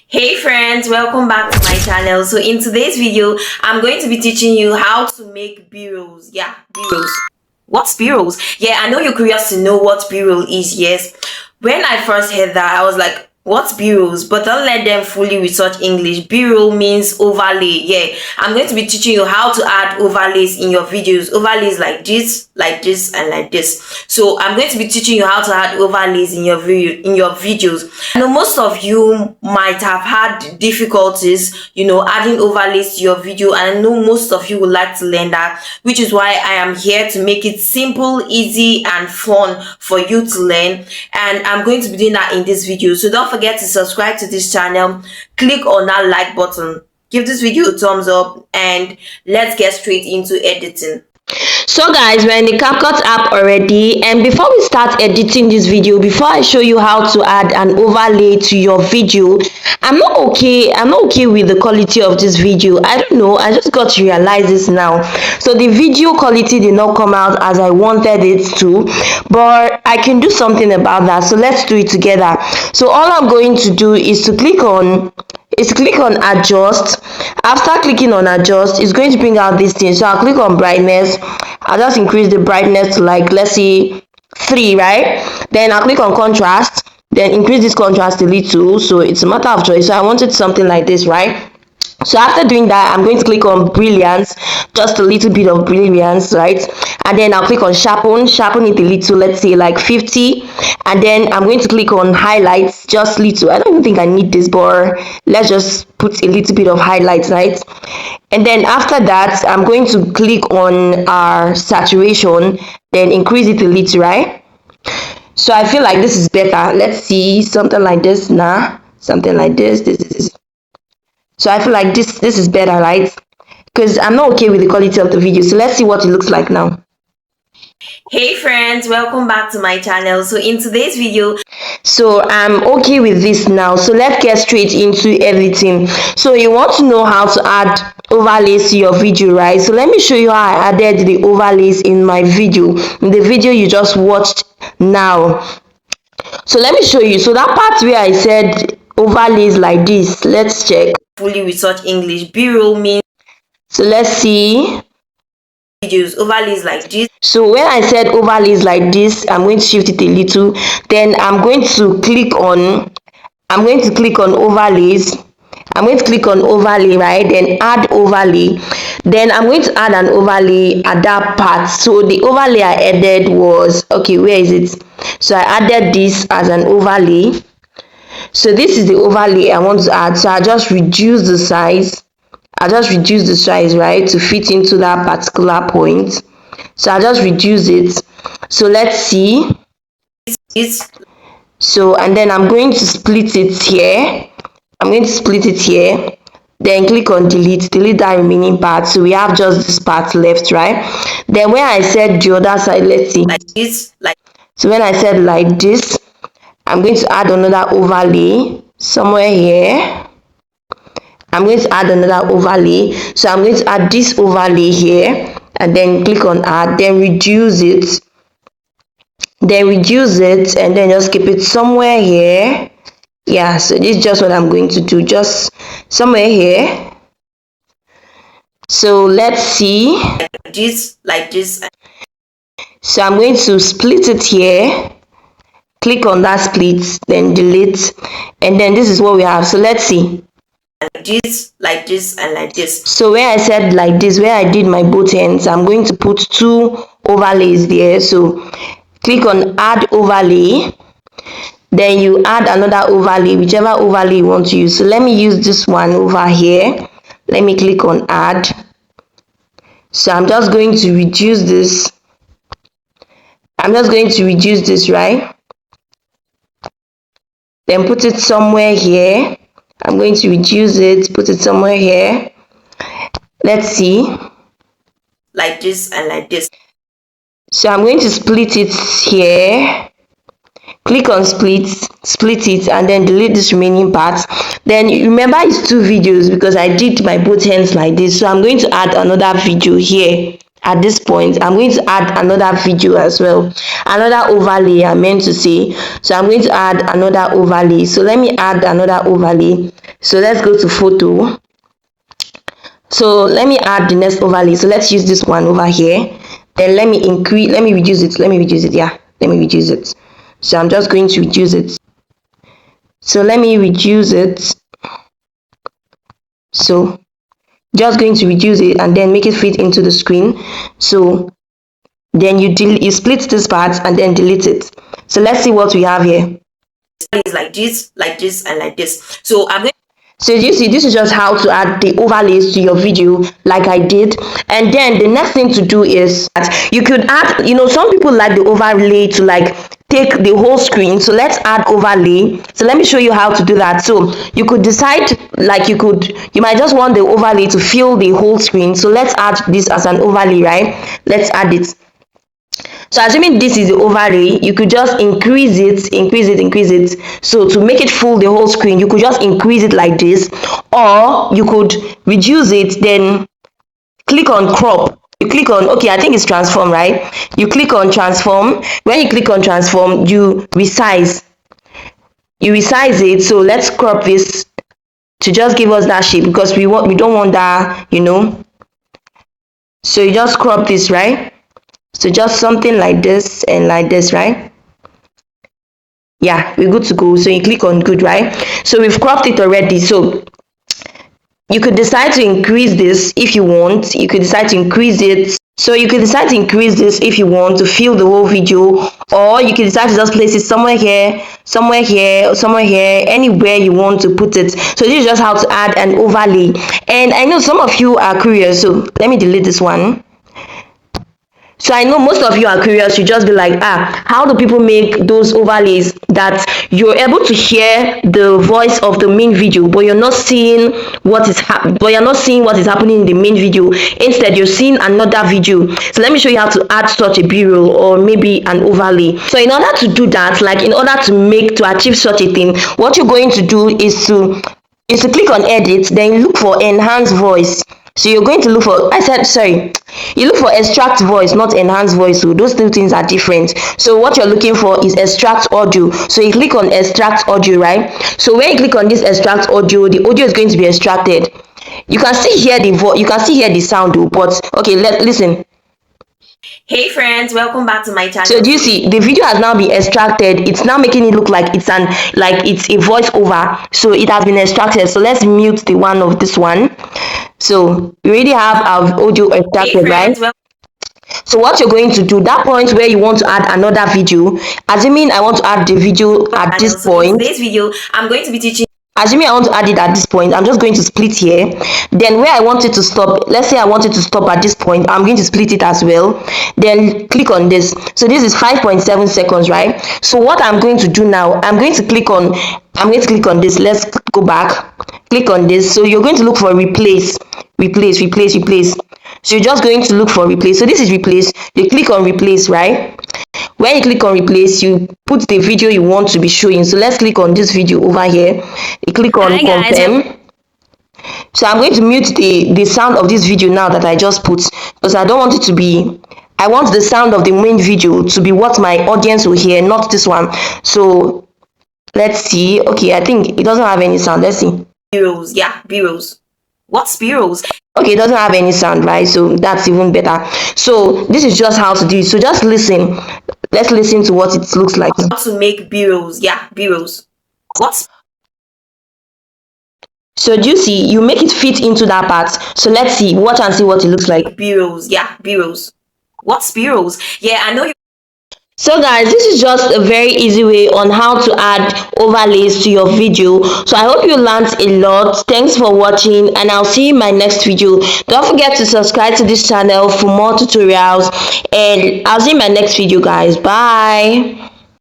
Hey friends, welcome back to my channel. So in today's video, I'm going to be teaching you how to make b-rolls. Yeah, b-rolls. What's b-rolls? Yeah, I know you're curious to know what b-roll is. Yes. When I first heard that, I was like, what's b-rolls? But don't let them fully research English. B-roll means overlay. Yeah, I'm going to be teaching you how to add overlays in your videos. Overlays like this, and like this. So I'm going to be teaching you how to add overlays in your videos. I know most of you might have had difficulties, adding overlays to your video, and I know most of you would like to learn that, which is why I am here to make it simple, easy, and fun for you to learn. And I'm going to be doing that in this video. So don't forget to subscribe to this channel, click on that like button, give this video a thumbs up, and let's get straight into editing. So guys, we're in the CapCUT app already, and before we start editing this video, before I show you how to add an overlay to your video, I'm not okay with the quality of this video. I don't know, I just got to realize this now. So the video quality did not come out as I wanted it to, but I can do something about that. So let's do it together. So all I'm going to do is to click on adjust. After clicking on adjust, it's going to bring out this thing. So I'll click on brightness. I'll just increase the brightness to, like, let's say 3, right? Then I'll click on contrast, then increase this contrast a little. So it's a matter of choice. So I wanted something like this, right? So after doing that, I'm going to click on brilliance, just a little bit of brilliance, right? And then I'll click on sharpen it a little, let's say like 50. And then I'm going to click on highlights, just little. I don't even think I need this, but let's just put a little bit of highlights, right? And then after that, I'm going to click on our saturation, then increase it a little, right? So I feel like this is better. Let's see something like this now, something like this. This is. So I feel like this is better, right? Because I'm not okay with the quality of the video. So let's see what it looks like now. Hey friends, welcome back to my channel. So in today's video, so I'm okay with this now. So let's get straight into editing. So you want to know how to add overlays to your video, right? So let me show you how I added the overlays in my video, in the video you just watched now. So let me show you. So that part where I said overlays like this, let's check. Fully research English. B-roll means, so let's see, videos, overlays like this. So when I said overlays like this, I'm going to shift it a little, then I'm going to click on overlays. I'm going to click on overlay, right? Then add overlay. Then I'm going to add an overlay at that part. So the overlay I added was, okay, where is it? So I added this as an overlay. So this is the overlay I want to add. So I just reduce the size. Right, to fit into that particular point. So I just reduce it. So let's see. So and then I'm going to split it here. Then click on delete that remaining part. So we have just this part left, right? Then when I said the other side, let's see. So when I said like this, I'm going to add another overlay somewhere here. I'm going to add another overlay. So I'm going to add this overlay here, and then click on add, then reduce it, and then just keep it somewhere here. Yeah, so this is just what I'm going to do, just somewhere here. So let's see, like this. So I'm going to split it here, click on that split, then delete, and then this is what we have. So let's see, like this, and like this. So where I said like this, where I did my both ends, I'm going to put 2 overlays there. So click on add overlay, then you add another overlay, whichever overlay you want to use. So let me use this one over here. Let me click on add. So I'm just going to reduce this. Right? Then put it somewhere here. I'm going to reduce it, put it somewhere here. Let's see. Like this and like this. So I'm going to split it here. Click on split it, and then delete this remaining part. Then remember it's 2 videos because I did my both ends like this. So I'm going to add another video here at this point, I'm going to add another video as well, another overlay I meant to say. So I'm going to add another overlay. So let me add another overlay. So let's go to photo. So let me add the next overlay. So let's use this one over here. Then let me reduce it. Yeah, let me reduce it. So I'm just going to reduce it. So let me reduce it. So just going to reduce it and then make it fit into the screen. So then you split this part and then delete it. So let's see what we have here. It's like this, and like this. So I'm going. So you see, this is just how to add the overlays to your video like I did. And then the next thing to do is that you could add, some people like the overlay to like take the whole screen. So let's add overlay. So let me show you how to do that. So you could decide, like you might just want the overlay to fill the whole screen. So let's add this as an overlay, right? Let's add it. So assuming this is the overlay, you could just increase it. So to make it full the whole screen, you could just increase it like this, or you could reduce it, then click on crop. You click on, okay, I think it's transform, right? You click on transform. When you click on transform, you resize it. So let's crop this to just give us that shape, because we don't want that, so you just crop this, right? So just something like this and like this, right? Yeah, we're good to go. So you click on good, right? So we've cropped it already. So you could decide to increase this if you want. You could decide to increase it. So you could decide to increase this if you want to fill the whole video, or you could decide to just place it somewhere here, somewhere here, somewhere here, anywhere you want to put it. So this is just how to add an overlay. And I know some of you are curious, so let me delete this one. So I know most of you are curious. You just be like, how do people make those overlays that you're able to hear the voice of the main video, but you're not seeing what is happening in the main video. Instead, you're seeing another video. So let me show you how to add such a b-roll or maybe an overlay. So in order to do that, like in order to achieve such a thing, what you're going to do is to click on edit, then look for enhance voice. So you're going to look for, you look for extract voice, not enhance voice. So those two things are different. So what you're looking for is extract audio. So you click on extract audio, right? So when you click on this extract audio, the audio is going to be extracted. You can still hear the voice, you can still hear the sound, but okay, listen. Hey friends, welcome back to my channel. So do you see the video has now been extracted? It's now making it look like it's a voiceover. So it has been extracted. So let's mute the one of this one. So we already have our audio extracted, hey friends, right? So what you're going to do, that point where you want to add another video, assuming I want to add the video at this point. In today's video, I'm going to be teaching. Assuming I want to add it at this point, I'm just going to split here. Then where I want it to stop, let's say I want it to stop at this point, I'm going to split it as well. Then click on this. So this is 5.7 seconds, right? So what I'm going to do now, I'm going to click on this. Let's go back. Click on this. So you're going to look for replace. So you're just going to look for replace. So this is replace. You click on replace, right? When you click on replace, you put the video you want to be showing. So let's click on this video over here. You click on confirm. So I'm going to mute the sound of this video now that I just put, because I don't want it to be, I want the sound of the main video to be what my audience will hear, not this one. So let's see. Okay, I think it doesn't have any sound. Let's see. B-rolls, yeah, B-rolls. What's B-rolls? Okay, it doesn't have any sound, right? So that's even better. So this is just how to do it. So just listen. Let's listen to what it looks like. How to make B-rolls, yeah, B-rolls. What's So do you see, you make it fit into that part. So let's see, watch and see what it looks like. B-rolls, yeah, B-rolls. What's B-rolls? Yeah, I know you. So guys, this is just a very easy way on how to add overlays to your video. So I hope you learned a lot. Thanks for watching, and I'll see you in my next video. Don't forget to subscribe to this channel for more tutorials, and I'll see you in my next video, guys. Bye.